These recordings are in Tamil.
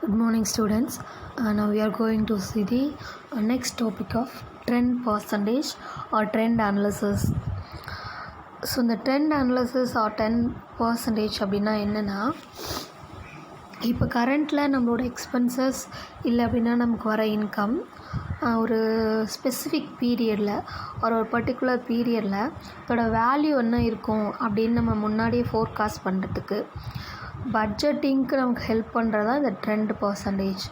Good morning, students. Now we are going to see the next topic of trend percentage or trend analysis. So இந்த trend analysis or 10% அப்படின்னா என்னென்னா, இப்போ கரண்ட்டில் நம்மளோட எக்ஸ்பென்சஸ் இல்லை அப்படின்னா நமக்கு வர இன்கம் ஒரு ஸ்பெசிஃபிக் பீரியடில் ஒரு பர்டிகுலர் பீரியடில் அதோட வேல்யூ என்ன இருக்கும் அப்படின்னு நம்ம முன்னாடியே ஃபோர்காஸ்ட் பண்ணுறதுக்கு பட்ஜெட்டிங்க்கு நமக்கு ஹெல்ப் பண்ணுறதா இந்த ட்ரெண்ட் பர்சன்டேஜ்.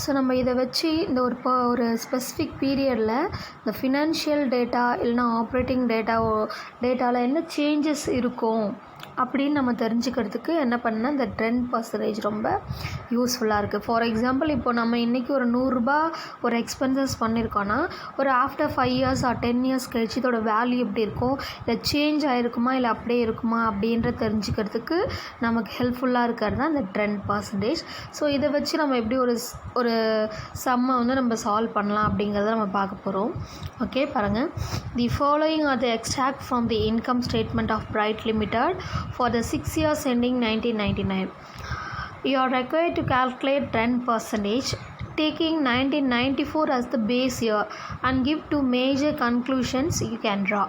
ஸோ நம்ம இதை வச்சு இந்த ஒரு ஸ்பெசிஃபிக் பீரியடில் இந்த ஃபினான்ஷியல் டேட்டா இல்லைனா ஆப்ரேட்டிங் டேட்டாவில் என்ன சேஞ்சஸ் இருக்கும் அப்படின்னு நம்ம தெரிஞ்சுக்கிறதுக்கு என்ன பண்ணால் இந்த ட்ரெண்ட் பர்சன்டேஜ் ரொம்ப யூஸ்ஃபுல்லாக இருக்குது. ஃபார் எக்ஸாம்பிள், இப்போ நம்ம இன்றைக்கி ஒரு 100 ரூபா ஒரு எக்ஸ்பென்சஸ் பண்ணியிருக்கோன்னா ஒரு ஆஃப்டர் 5 இயர்ஸ் ஆர் 10 இயர்ஸ் கழிச்சு இதோட வேல்யூ எப்படி இருக்கும், இல்லை சேஞ்ச் ஆகிருக்குமா இல்லை அப்படியே இருக்குமா அப்படின்ற தெரிஞ்சுக்கிறதுக்கு நமக்கு ஹெல்ப்ஃபுல்லாக இருக்கிறது தான் இந்த ட்ரெண்ட் பர்சன்டேஜ். ஸோ இதை வச்சு நம்ம எப்படி ஒரு சம்மை நம்ம சால்வ் பண்ணலாம் அப்படிங்கிறத நம்ம பார்க்க போகிறோம். ஓகே, பாருங்கள். The following are the extract from the income statement of Bright limited for the 6 years ending 1999. You are required to calculate 10% taking 1994 as the base year and give two major conclusions you can draw.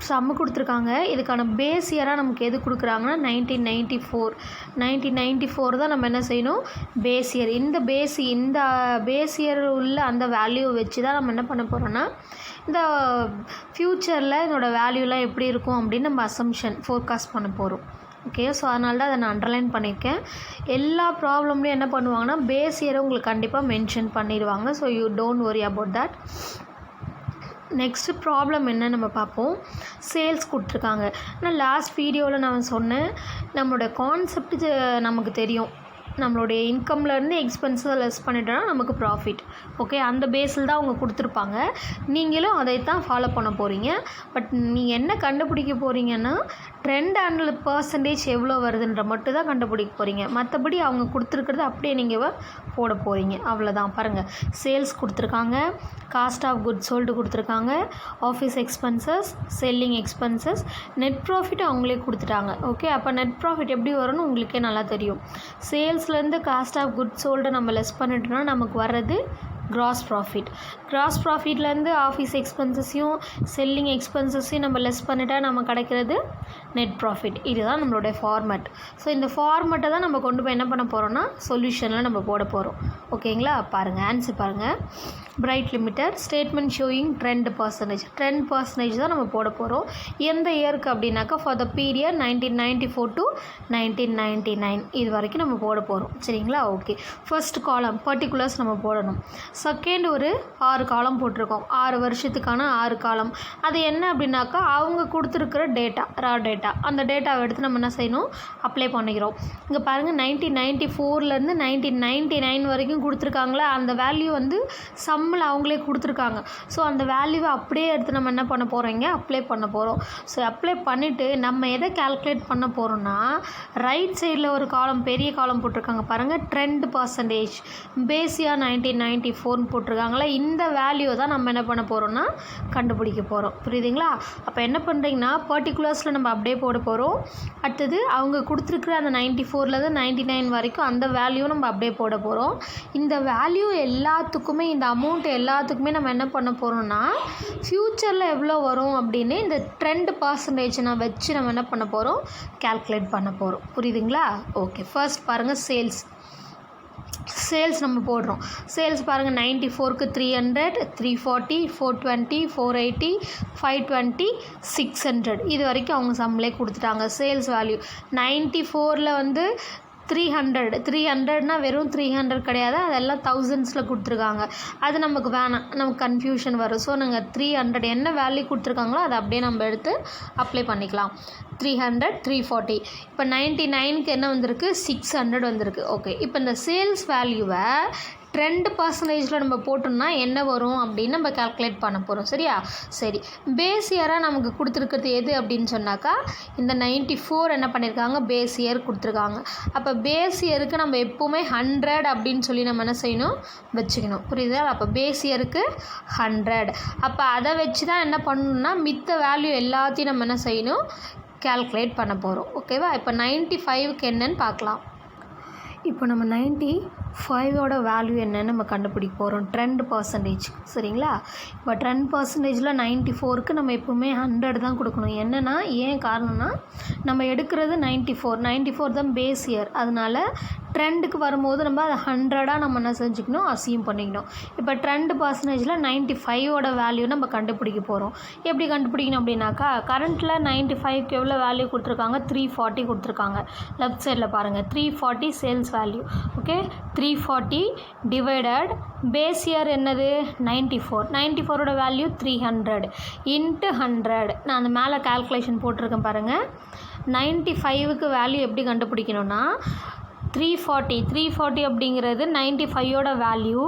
சம்மு கொடுத்துருக்காங்க. இதுக்கான பேஸ் இயராக நமக்கு எது கொடுக்குறாங்கன்னா 1994 தான் நம்ம என்ன செய்யணும், பேஸ் இயர். இந்த பேஸ் இயர் உள்ள அந்த வேல்யூ வச்சு தான் நம்ம என்ன பண்ண போகிறோன்னா இந்த ஃப்யூச்சரில் இதோட வேல்யூலாம் எப்படி இருக்கும் அப்படின்னு நம்ம அசம்ஷன் ஃபோர்காஸ்ட் பண்ண போகிறோம். ஓகே, ஸோ அதனால தான் அதை நான் அண்டர்லைன் பண்ணியிருக்கேன். எல்லா ப்ராப்ளம்லையும் என்ன பண்ணுவாங்கன்னா பேஸ் இயரை உங்களுக்கு கண்டிப்பாக மென்ஷன் பண்ணிடுவாங்க. So you don't worry about that. Next problem என்ன நம்ம பார்ப்போம். சேல்ஸ் கொடுத்துருக்காங்க. ஆனால் லாஸ்ட் வீடியோவில் நான் சொன்னேன், நம்மளோட கான்செப்ட் நமக்கு தெரியும். நம்மளுடைய இன்கம்லேருந்து எக்ஸ்பென்ஸை லெஸ் பண்ணிட்டோன்னா நமக்கு ப்ராஃபிட். ஓகே, அந்த பேஸில் தான் அவங்க கொடுத்துருப்பாங்க. நீங்களும் அதை தான் ஃபாலோ பண்ண போகிறீங்க. பட் நீங்கள் என்ன கண்டுபிடிக்க போகிறீங்கன்னா ட்ரெண்ட் அண்ட் பர்சன்டேஜ் எவ்வளோ வருதுன்ற மட்டும் தான் கண்டுபிடிக்க போகிறீங்க. மற்றபடி அவங்க கொடுத்துருக்கிறது அப்படியே நீங்கள் போட போகிறீங்க, அவ்வளோதான். பாருங்கள், சேல்ஸ் கொடுத்துருக்காங்க, காஸ்ட் ஆஃப் குட்ஸ் சோல்டு கொடுத்துருக்காங்க, office expenses, selling expenses, net profit அவங்களே கொடுத்துட்டாங்க. ஓகே, அப்போ நெட் ப்ராஃபிட் எப்படி வரும்னு உங்களுக்கே நல்லா தெரியும். சேல்ஸ்லேருந்து காஸ்ட் ஆஃப் குட்ஸ் சோல்டு நம்ம லெஸ் பண்ணிட்டோம்னா நமக்கு வர்றது கிராஸ் ப்ராஃபிட். கிராஸ் ப்ராஃபிட்லேருந்து ஆஃபீஸ் எக்ஸ்பென்சஸையும் செல்லிங் எக்ஸ்பென்சஸையும் நம்ம லெஸ் பண்ணிட்டா நம்ம கிடைக்கிறது நெட் ப்ராஃபிட். இதுதான் நம்மளுடைய ஃபார்மேட். ஸோ இந்த ஃபார்மேட்டை தான் நம்ம கொண்டு போய் என்ன பண்ண போகிறோம்னா சொல்யூஷனில் நம்ம போட போகிறோம். ஓகேங்களா, பாருங்கள், ஆன்சர் பாருங்கள். Bright limited statement showing trend percentage தான் நம்ம போட போகிறோம். எந்த இயருக்கு அப்படின்னாக்கா ஃபார் த பீரியட் 1994 to 1999 இது வரைக்கும் நம்ம போட போகிறோம். சரிங்களா, ஓகே. ஃபர்ஸ்ட் காலம் பர்டிகுலர்ஸ் நம்ம போடணும். செகண்ட் ஒரு 6 காலம் போட்டிருக்கோம். 6 வருஷத்துக்கான 6 காலம். அது என்ன அப்படின்னாக்கா அவங்க கொடுத்துருக்கிற ரா டேட்டா, அந்த டேட்டாவை எடுத்து நம்ம என்ன செய்யணும், அப்ளை பண்ணிக்கிறோம். இங்கே பாருங்கள், 1994லேருந்து 1999 வரைக்கும் கொடுத்துருக்காங்களா, அந்த வேல்யூ சம்மில் அவங்களே கொடுத்துருக்காங்க. ஸோ அந்த வேல்யூவை அப்படியே எடுத்து நம்ம என்ன பண்ண போகிறோங்க, அப்ளை பண்ண போகிறோம். ஸோ அப்ளை பண்ணிவிட்டு நம்ம எதை கால்குலேட் பண்ண போகிறோன்னா ரைட் சைடில் ஒரு காலம், பெரிய காலம் போட்டிருக்காங்க பாருங்கள், ட்ரெண்ட் பர்சன்டேஜ் பேஸியாக 1994 போட்டிருக்காங்களா, இந்த வேல்யூ தான் நம்ம என்ன பண்ண போகிறோம்னா கண்டுபிடிக்க போகிறோம். புரியுதுங்களா? அப்போ என்ன பண்ணுறீங்கன்னா பர்டிகுலர்ஸில் நம்ம அப்படியே போட போகிறோம். அடுத்தது அவங்க கொடுத்துருக்குற அந்த 94லேருந்து 99 வரைக்கும் அந்த வேல்யூ நம்ம அப்படியே போட போகிறோம். இந்த வேல்யூ எல்லாத்துக்குமே, இந்த அமௌண்ட் எல்லாத்துக்குமே நம்ம என்ன பண்ண போகிறோம்னா ஃப்யூச்சரில் எவ்வளோ வரும் அப்படின்னு இந்த ட்ரெண்ட் பர்சன்டேஜ் வச்சு நம்ம என்ன பண்ண போகிறோம், கால்குலேட் பண்ண போகிறோம். புரியுதுங்களா? ஓகே, ஃபர்ஸ்ட் பாருங்கள், சேல்ஸ் நம்ம போடுறோம். சேல்ஸ் பாருங்கள், 94க்கு 300, 340, 420, 480, 520, 600 இது வரைக்கும் அவங்க சம்மிலே கொடுத்துட்டாங்க. சேல்ஸ் வேல்யூ 94ல் 300னா வெறும் 300 கிடையாது, அதெல்லாம் தௌசண்ட்ஸில் கொடுத்துருக்காங்க. அது நமக்கு வேணாம், நமக்கு கன்ஃபியூஷன் வரும். ஸோ நாங்கள் 300 என்ன வேல்யூ கொடுத்துருக்காங்களோ அதை அப்படியே நம்ம எடுத்து அப்ளை பண்ணிக்கலாம். 300, 340. இப்போ 99க்கு என்ன வந்திருக்கு, 600 வந்திருக்கு. ஓகே, இப்போ இந்த சேல்ஸ் வேல்யூவை ட்ரெண்ட் பர்சன்டேஜில் நம்ம போட்டோம்னா என்ன வரும் அப்படின்னு நம்ம கால்குலேட் பண்ண போகிறோம். சரியா? சரி, பேஸ் இயராக நமக்கு கொடுத்துருக்கிறது எது அப்படின்னு சொன்னாக்கா இந்த 94 என்ன பண்ணியிருக்காங்க, பேஸ் இயர் கொடுத்துருக்காங்க. அப்போ பேஸ் இயருக்கு நம்ம எப்போவுமே 100 அப்படின்னு சொல்லி நம்ம என்ன செய்யணும், வச்சுக்கணும். புரியுதா? அப்போ பேஸ் இயருக்கு 100. அப்போ அதை வச்சு தான் என்ன பண்ணணும்னா மித்த வேல்யூ எல்லாத்தையும் நம்ம என்ன செய்யணும், கால்குலேட் பண்ண போகிறோம். ஓகேவா? இப்போ 95க்கு என்னன்னு பார்க்கலாம். இப்போ நம்ம 95ஓட வேல்யூ என்னன்னு நம்ம கண்டுபிடிக்க போகிறோம் ட்ரெண்ட் பர்சன்டேஜ். சரிங்களா? இப்போ ட்ரெண்ட் பர்சன்டேஜில் 94க்கு நம்ம எப்போவுமே 100 தான் கொடுக்கணும். என்னென்னா ஏன் காரணம்னா நம்ம எடுக்கிறது 94 தான் பேஸ் இயர். அதனால் ட்ரெண்டுக்கு வரும்போது நம்ம அதை 100ஆக நம்ம என்ன செஞ்சுக்கணும், அசியூம் பண்ணிக்கணும். இப்போ ட்ரெண்ட் பர்சன்டேஜில் 95ஓட வேல்யூ நம்ம கண்டுபிடிக்க போகிறோம். எப்படி கண்டுபிடிக்கணும் அப்படின்னாக்கா, கரண்ட்டில் 95க்கு எவ்வளோ வேல்யூ கொடுத்துருக்காங்க, 340 கொடுத்துருக்காங்க. லெஃப்ட் சைடில் பாருங்கள், 340 sales value. Okay, 340 divided base year என்னது 94ஓட வேல்யூ 300 இன்ட்டு 100. நான் அந்த மேலே கால்குலேஷன் போட்டிருக்கேன் பாருங்கள். 95க்கு வேல்யூ எப்படி கண்டுபிடிக்கணும்னா 340 அப்படிங்கிறது 95ஓட வேல்யூ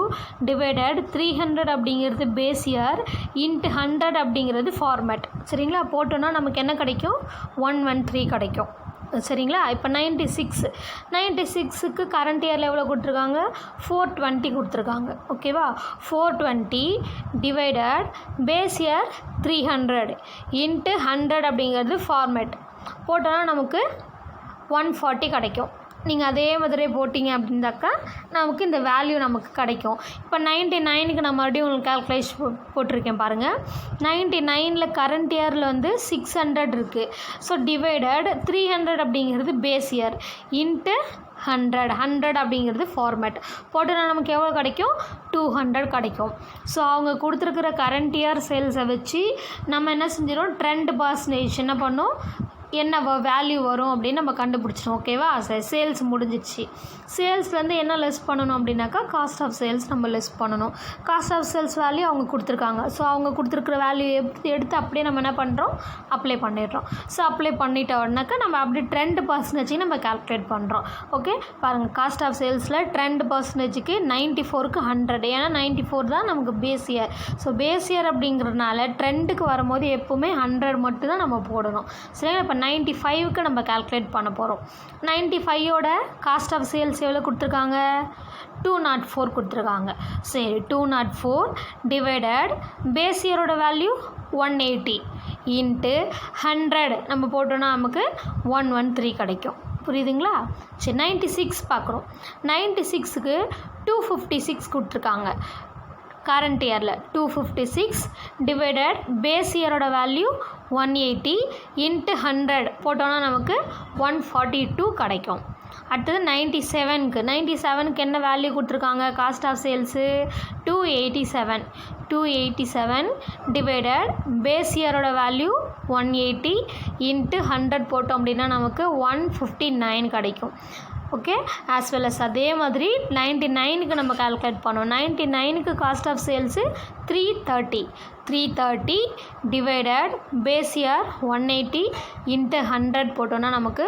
டிவைடட் 300 அப்படிங்கிறது பேஸ் இயர் இன்ட்டு 100 அப்படிங்கிறது ஃபார்மேட். சரிங்களா? போட்டோன்னா நமக்கு என்ன கிடைக்கும், 113 கிடைக்கும். சரிங்களா? இப்போ 96க்கு கரண்ட் இயரில் எவ்வளோ கொடுத்துருக்காங்க, 420 கொடுத்துருக்காங்க. ஓகேவா? 420 டிவைடட் பேஸ் இயர் 300 இன்ட்டு 100 அப்படிங்கிறது ஃபார்மேட். போட்டோன்னா நமக்கு 140 கிடைக்கும். நீங்கள் அதே மாதிரி போட்டிங்க அப்படின்னாக்கா நமக்கு இந்த வேல்யூ நமக்கு கிடைக்கும். இப்போ 99க்கு நான் மறுபடியும் உங்களுக்கு கால்குலேஷன் போட்டிருக்கேன் பாருங்கள். 99ல் கரண்ட் இயரில் வந்து 600 இருக்குது. ஸோ டிவைடட் 300 அப்படிங்கிறது பேஸ் இயர் இன்ட்டு 100 அப்படிங்கிறது ஃபார்மேட். போட்டோன்னா நமக்கு எவ்வளோ கிடைக்கும், 200 கிடைக்கும். ஸோ அவங்க கொடுத்துருக்குற கரண்ட் இயர் சேல்ஸை வச்சு நம்ம என்ன செஞ்சிடும், ட்ரெண்ட் பர்சன்டேஜ் என்ன பண்ணோம், என்ன வேல்யூ வரும் அப்படின்னு நம்ம கண்டுபிடிச்சிடும். ஓகேவா? சேல்ஸ் முடிஞ்சிச்சு. சேல்ஸ்லேருந்து என்ன லெஸ் பண்ணணும் அப்படின்னாக்கா காஸ்ட் ஆஃப் சேல்ஸ் நம்ம லெஸ் பண்ணணும். காஸ்ட் ஆஃப் சேல்ஸ் வேல்யூ அவங்க கொடுத்துருக்காங்க. ஸோ அவங்க கொடுத்துருக்குற வேல்யூ எடுத்து அப்படியே நம்ம என்ன பண்ணுறோம், அப்ளை பண்ணிடுறோம். ஸோ அப்ளை பண்ணிட்டோம்னாக்கா நம்ம அப்படி ட்ரெண்ட் பர்சன்டேஜுக்கு நம்ம கால்குலேட் பண்ணுறோம். ஓகே, பாருங்கள், காஸ்ட் ஆஃப் சேல்ஸில் ட்ரெண்ட் பர்சன்டேஜுக்கு 94க்கு 100. ஏன்னா 94 தான் நமக்கு base year. So base year அப்படிங்கிறதுனால ட்ரெண்டுக்கு வரும்போது எப்போவுமே 100 மட்டும் தான் நம்ம போடணும். சரிங்களா? இப்போ 95க்கு நம்ம கால்குலேட் பண்ண போகிறோம். 95ஓட காஸ்ட் ஆஃப் சேல்ஸ் எவ்வளோ கொடுத்துருக்காங்க, 204 கொடுத்துருக்காங்க. சரி, 204 டிவைடட் பேஸ் இயரோட வேல்யூ 180 இன்ட்டு 100 நம்ம போட்டோன்னா நமக்கு 113 கிடைக்கும். புரியுதுங்களா? சரி, 96 பார்க்குறோம். 96க்கு 256 கொடுத்துருக்காங்க. கரண்ட் இயரில் 256 டிவைடட் பேஸ் இயரோட வேல்யூ 180 இன்ட்டு 100 போட்டோன்னா நமக்கு 142 கிடைக்கும். அடுத்தது 97க்கு என்ன வேல்யூ கொடுத்துருக்காங்க, cost of sales 287 divided base இயரோட வேல்யூ 180 இன்ட்டு 100 போட்டோம் அப்படின்னா நமக்கு 159 கிடைக்கும். ஓகே, ஆஸ் வெல் அஸ் அதே மாதிரி 99க்கு நம்ம கால்குலேட் பண்ணோம். 99க்கு cost of sales 330 divided base year 180 into 100 போட்டோன்னா நமக்கு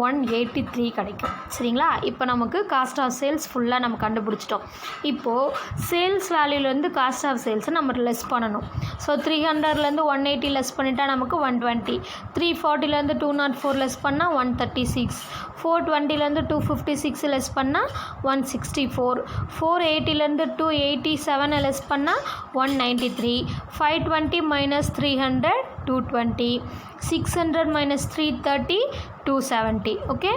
183 கிடைக்கும். சரிங்களா? இப்போ நமக்கு காஸ்ட் ஆஃப் சேல்ஸ் ஃபுல்லாக நம்ம கண்டுபிடிச்சிட்டோம். இப்போது சேல்ஸ் வேல்யூலேருந்து காஸ்ட் ஆஃப் சேல்ஸை நம்ம லெஸ் பண்ணணும். ஸோ 300லேருந்து 180 லெஸ் பண்ணிட்டா நமக்கு 120. 340லேருந்து 204 லெஸ் பண்ணால் 136. 420லேருந்து 256 லெஸ் பண்ணால் 164. 480லேருந்து 287 லெஸ் பண்ணால் 193. 520 மைனஸ் 300 220. 600 மைனஸ் 330 270. ஓகே,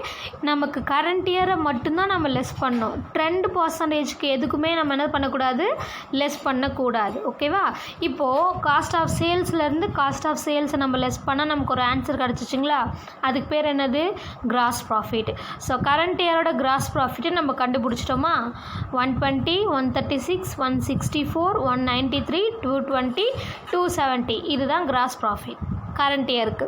நமக்கு கரண்ட் இயரை மட்டும்தான் நம்ம லெஸ் பண்ணோம். ட்ரெண்ட் பர்சன்டேஜ்க்கு எதுக்குமே நம்ம என்ன பண்ணக்கூடாது, லெஸ் பண்ணக்கூடாது. ஓகேவா? இப்போது காஸ்ட் ஆஃப் சேல்ஸ்லேருந்து காஸ்ட் ஆஃப் சேல்ஸை நம்ம லெஸ் பண்ணால் நமக்கு ஒரு ஆன்சர் கிடச்சிச்சிங்களா? அதுக்கு பேர் என்னது, கிராஸ் ப்ராஃபிட். ஸோ கரண்ட் இயரோட கிராஸ் ப்ராஃபிட்டை நம்ம கண்டுபிடிச்சிட்டோமா? 120 136 164 193 220 270. இதுதான் கிராஸ் ப்ராஃபிட் கரண்ட் இயருக்கு.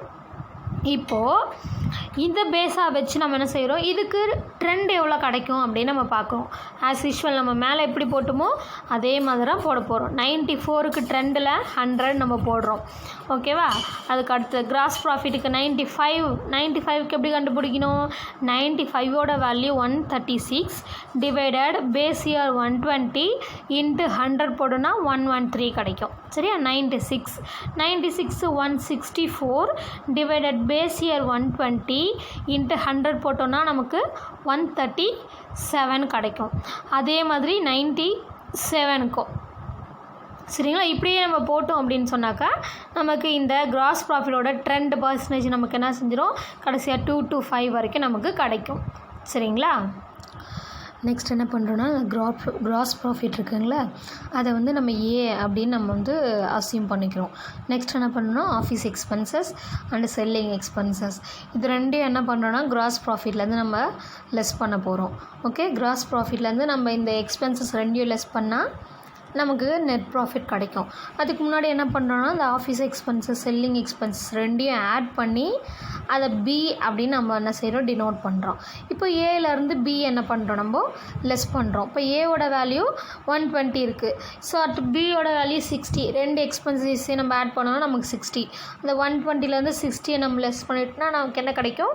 இப்போது இந்த பேஸாக வச்சு நம்ம என்ன செய்கிறோம், இதுக்கு ட்ரெண்ட் எவ்வளோ கிடைக்கும் அப்படின்னு நம்ம பார்க்குறோம். ஆஸ் யூஷுவல் நம்ம மேலே எப்படி போட்டோமோ அதே மாதிரி தான் போட போகிறோம். 94க்கு ட்ரெண்டில் 100 நம்ம போடுறோம். ஓகேவா? அதுக்கு அடுத்து கிராஸ் ப்ராஃபிட்டுக்கு 95க்கு எப்படி கண்டுபிடிக்கணும், 95ஓட value 136 divided base year 120 into 100 போட்டோன்னா 113 கிடைக்கும். சரியா? 96 164 டிவைடட் பேஸ் இயர் 120 இன்ட்டு 100 போட்டோன்னா நமக்கு 137 கிடைக்கும். அதே மாதிரி 97க்கும். சரிங்களா? இப்படியே நம்ம போட்டோம் அப்படின்னு சொன்னாக்கா நமக்கு இந்த கிராஸ் ப்ராஃபிட்டோட ட்ரெண்ட் பர்சன்டேஜ் நமக்கு என்ன செஞ்சிடும், கடைசியாக 2 to 5 வரைக்கும் நமக்கு கிடைக்கும். சரிங்களா? நெக்ஸ்ட் என்ன பண்ணுறோன்னா கிராஸ் ப்ராஃபிட் இருக்குங்களா, அதை வந்து நம்ம ஏ அப்படின்னு நம்ம வந்து அஸ்யூம் பண்ணிக்கிறோம். நெக்ஸ்ட் என்ன பண்ணணும்னா office expenses and selling expenses, இது ரெண்டையும் என்ன பண்ணுறோன்னா கிராஸ் ப்ராஃபிட்லேருந்து நம்ம லெஸ் பண்ண போகிறோம். ஓகே, கிராஸ் ப்ராஃபிட்லேருந்து நம்ம இந்த எக்ஸ்பென்சஸ் ரெண்டையும் லெஸ் பண்ணால் நமக்கு நெட் ப்ராஃபிட் கிடைக்கும். அதுக்கு முன்னாடி என்ன பண்ணுறோன்னா இந்த ஆஃபீஸ் எக்ஸ்பென்சஸ் செல்லிங் எக்ஸ்பென்சஸ் ரெண்டையும் ஆட் பண்ணி அதை பி அப்படின்னு நம்ம என்ன செய்கிறோம், டினோட் பண்ணுறோம். இப்போ ஏலேருந்து பி என்ன பண்ணுறோம், நம்ம லெஸ் பண்ணுறோம். இப்போ ஏவோட வேல்யூ 120 இருக்குது. ஸோ அட் பியோட வேல்யூ 60. ரெண்டு எக்ஸ்பென்சஸையும் நம்ம ஆட் பண்ணோம்னா நமக்கு 60. அந்த 120லேருந்து 60 நம்ம லெஸ் பண்ணிட்டோம்னா நமக்கு என்ன கிடைக்கும்,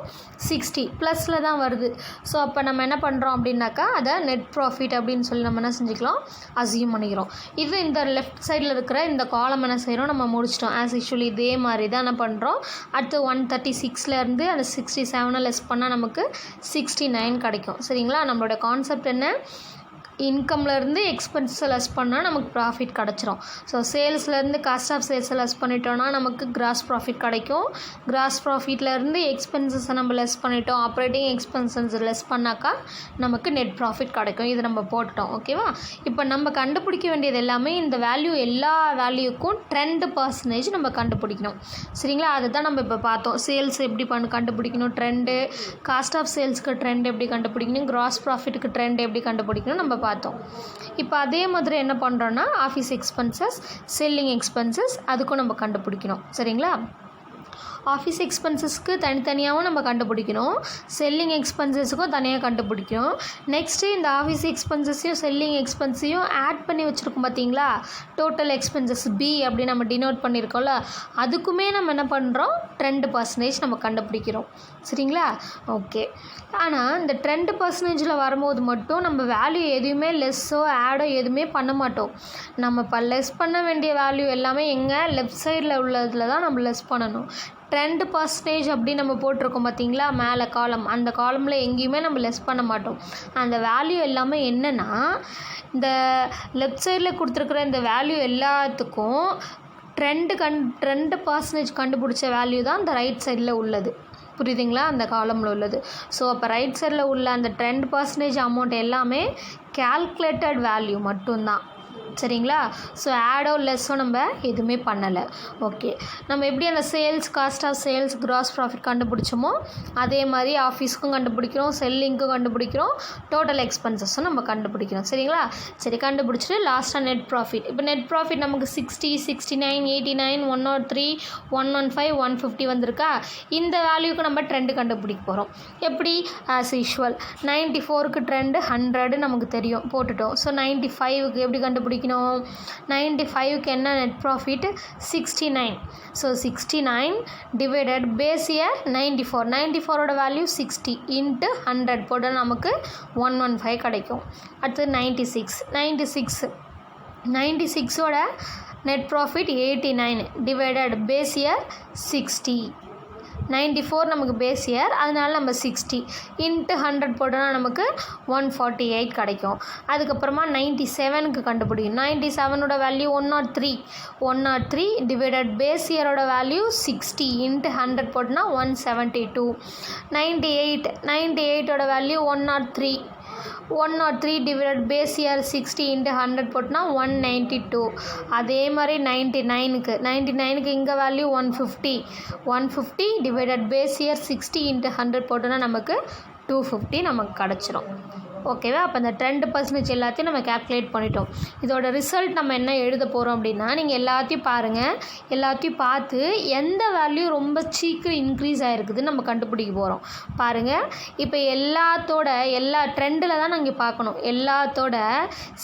60 ப்ளஸில் தான் வருது. ஸோ அப்போ நம்ம என்ன பண்ணுறோம் அப்படின்னாக்கா அதை நெட் ப்ராஃபிட் அப்படின்னு சொல்லி நம்ம என்ன செஞ்சுக்கலாம், அஸ்யூம் பண்ணிக்கிறோம். இது இந்த லெஃப்ட் சைடில் இருக்கிற இந்த காலம் என்ன செய்கிறோம், நம்ம முடிச்சிட்டோம். ஆஸ் யூஷுவலி இதே மாதிரி தான் என்ன பண்ணுறோம். அடுத்து 136லேருந்து அந்த 67 லெஸ் பண்ணால் நமக்கு 69 கிடைக்கும். சரிங்களா, நம்மளோட கான்செப்ட் என்ன, இன்கம்லேருந்து எக்ஸ்பென்சஸை லெஸ் பண்ணால் நமக்கு ப்ராஃபிட் கிடச்சிரும். ஸோ சேல்ஸ்லேருந்து காஸ்ட் ஆஃப் சேல்ஸை லெஸ் பண்ணிட்டோன்னா நமக்கு கிராஸ் ப்ராஃபிட் கிடைக்கும். கிராஸ் ப்ராஃபிட்லேருந்து எக்ஸ்பென்சஸை நம்ம லெஸ் பண்ணிட்டோம், ஆப்ரேட்டிங் எக்ஸ்பென்சஸ் லெஸ் பண்ணாக்கா நமக்கு நெட் ப்ராஃபிட் கிடைக்கும். இது நம்ம போட்டுட்டோம். ஓகேவா, இப்போ நம்ம கண்டுபிடிக்க வேண்டியது எல்லாமே இந்த வேல்யூ, எல்லா வேல்யூக்கும் ட்ரெண்ட் பர்சன்டேஜ் நம்ம கண்டுபிடிக்கணும். சரிங்களா, அதை தான் நம்ம இப்போ பார்த்தோம். சேல்ஸ் எப்படி கண்டுபிடிக்கணும் ட்ரெண்டு, காஸ்ட் ஆஃப் சேல்ஸ்க்கு ட்ரெண்ட் எப்படி கண்டுபிடிக்கணும், கிராஸ் ப்ராஃபிட்டுக்கு ட்ரெண்ட் எப்படி கண்டுபிடிக்கணும் நம்ம பார்த்தோம். இப்போ அதே மாதிரி என்ன பண்ணுறோன்னா ஆஃபீஸ் எக்ஸ்பென்சஸ் செல்லிங் எக்ஸ்பென்சஸ் அதுக்கும் நம்ம கண்டுபிடிக்கணும். சரிங்களா, ஆஃபீஸ் எக்ஸ்பென்சஸ்க்கு தனித்தனியாகவும் நம்ம கண்டுபிடிக்கணும், செல்லிங் எக்ஸ்பென்சஸுக்கும் தனியாக கண்டுபிடிக்கணும். நெக்ஸ்ட்டு இந்த ஆஃபீஸ் எக்ஸ்பென்சஸையும் செல்லிங் எக்ஸ்பென்ஸையும் ஆட் பண்ணி வச்சுருக்கோம் பார்த்தீங்களா, டோட்டல் எக்ஸ்பென்சஸ் பி அப்படி நம்ம டினோட் பண்ணியிருக்கோம்ல, அதுக்குமே நம்ம என்ன பண்ணுறோம், ட்ரெண்ட் பர்சன்டேஜ் நம்ம கண்டுபிடிக்கிறோம். சரிங்களா, ஓகே. ஆனால் இந்த ட்ரெண்ட் பர்சன்டேஜில் வரும்போது மட்டும் நம்ம வேல்யூ எதுவுமே லெஸ்ஸோ ஆடோ எதுவுமே பண்ண மாட்டோம். நம்ம இப்போ லெஸ் பண்ண வேண்டிய வேல்யூ எல்லாமே எங்கே, லெஃப்ட் சைடில் உள்ளதில் தான் நம்ம லெஸ் பண்ணணும். ட்ரெண்ட் பர்சன்டேஜ் அப்படி நம்ம போட்டிருக்கோம் பார்த்தீங்களா மேலே காலம், அந்த காலமில் எங்கேயுமே நம்ம லெஸ் பண்ண மாட்டோம். அந்த வேல்யூ எல்லாமே என்னென்னா, இந்த லெஃப்ட் சைடில் கொடுத்துருக்குற இந்த வேல்யூ எல்லாத்துக்கும் ட்ரெண்ட் பர்சன்டேஜ் கண்டுபிடிச்ச வேல்யூ தான் இந்த ரைட் சைடில் உள்ளது. புரியுதுங்களா, அந்த காலமில் உள்ளது. ஸோ அப்போ ரைட் சைடில் உள்ள அந்த ட்ரெண்ட் பர்சன்டேஜ் அமௌண்ட் எல்லாமே கேல்குலேட்டட் வேல்யூ மட்டும்தான். சரிங்களா, ஸோ ஆடோ லெஸ்ஸோ நம்ம எதுவுமே பண்ணலை. ஓகே, நம்ம எப்படி அந்த sales cost of sales gross profit கண்டுபிடிச்சோமோ அதே மாதிரி ஆஃபீஸ்க்கும் கண்டுபிடிக்கிறோம், செல்லிங்க்கும் கண்டுபிடிக்கிறோம், டோட்டல் எக்ஸ்பென்சஸும் நம்ம கண்டுபிடிக்கிறோம். சரிங்களா, சரி, கண்டுபிடிச்சிட்டு லாஸ்ட்டாக நெட் ப்ராஃபிட். இப்போ நெட் ப்ராஃபிட் நமக்கு 60, 69, 89, 103, 115, 150 வந்திருக்கா. இந்த வேல்யூக்கு நம்ம ட்ரெண்டு கண்டுபிடிக்க போகிறோம். எப்படி, ஆஸ் யூஷுவல் 94க்கு ட்ரெண்டு 100 நமக்கு தெரியும், போட்டுட்டோம். ஸோ 95க்கு எப்படி கண்டுபிடிக்கணும், 95க்கு என்ன net profit 69. So 69 divided base year 94, 94ஓட வேல்யூ 60 இன்ட்டு 100 போட்டால் நமக்கு 115 கிடைக்கும். அடுத்து 96ஓட net profit 89 divided base year 60. 94 நமக்கு பேஸ் இயர், அதனால நம்ம 60 இன்ட்டு 100 போட்டோன்னா நமக்கு 148 கிடைக்கும். அதுக்கப்புறமா 97க்கு கண்டுபிடிக்கும். 97ஓட வேல்யூ 103 டிவைடட் பேஸ் இயரோட வேல்யூ 60 இன்ட்டு 100 போட்டோன்னா 172. 98ஓட value 103 divided base year 60 into 100 போட்டோன்னா 192. அதே மாதிரி 99க்கு இங்கே value 150 divided base year 60 into 100 போட்டோன்னா நமக்கு 250 நமக்கு கிடச்சிரும். ஓகேவா, அப்போ அந்த ட்ரெண்ட் பர்சன்டேஜ் எல்லாத்தையும் நம்ம கேல்குலேட் பண்ணிட்டோம். இதோட ரிசல்ட் நம்ம என்ன எழுத போகிறோம் அப்படின்னா, நீங்கள் எல்லாத்தையும் பாருங்கள், எல்லாத்தையும் பார்த்து எந்த வேல்யூ ரொம்ப சீக்கிரம் இன்க்ரீஸ் ஆகிருக்குதுன்னு நம்ம கண்டுபிடிக்க போகிறோம். பாருங்கள், இப்போ எல்லா ட்ரெண்டில் தான் நாங்கள் பார்க்கணும். எல்லாத்தோட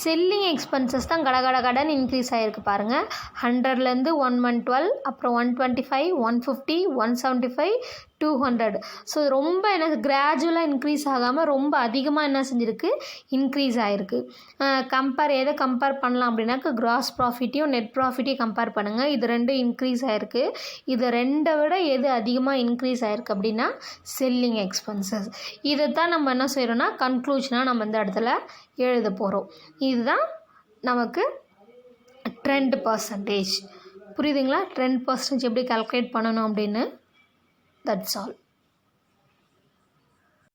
செல்லிங் எக்ஸ்பென்சஸ் தான் கடன் இன்க்ரீஸ் ஆகிருக்கு. பாருங்கள், 100லேருந்து 112, அப்புறம் 125, 150, 175, 200. ஸோ ரொம்ப எனக்கு கிராஜுவலாக இன்க்ரீஸ் ஆகாமல் ரொம்ப அதிகமாக என்ன செஞ்சுருக்கு, இன்க்ரீஸ் ஆகிருக்கு. எதை கம்பேர் பண்ணலாம் அப்படின்னாக்க கிராஸ் ப்ராஃபிட்டையும் நெட் ப்ராஃபிட்டையும் கம்பேர் பண்ணுங்கள். இது ரெண்டும் இன்க்ரீஸ் ஆகிருக்கு. இது ரெண்டை விட எது அதிகமாக இன்க்ரீஸ் ஆகிருக்கு அப்படின்னா செல்லிங் எக்ஸ்பென்சஸ். இதை தான் நம்ம என்ன செய்கிறோன்னா கன்க்ளூஷனாக நம்ம இந்த இடத்துல எழுத போகிறோம். இதுதான் நமக்கு ட்ரெண்ட் பர்சன்டேஜ். புரியுதுங்களா, ட்ரெண்ட் பர்சன்டேஜ் எப்படி கால்குலேட் பண்ணணும் அப்படின்னு. That's all.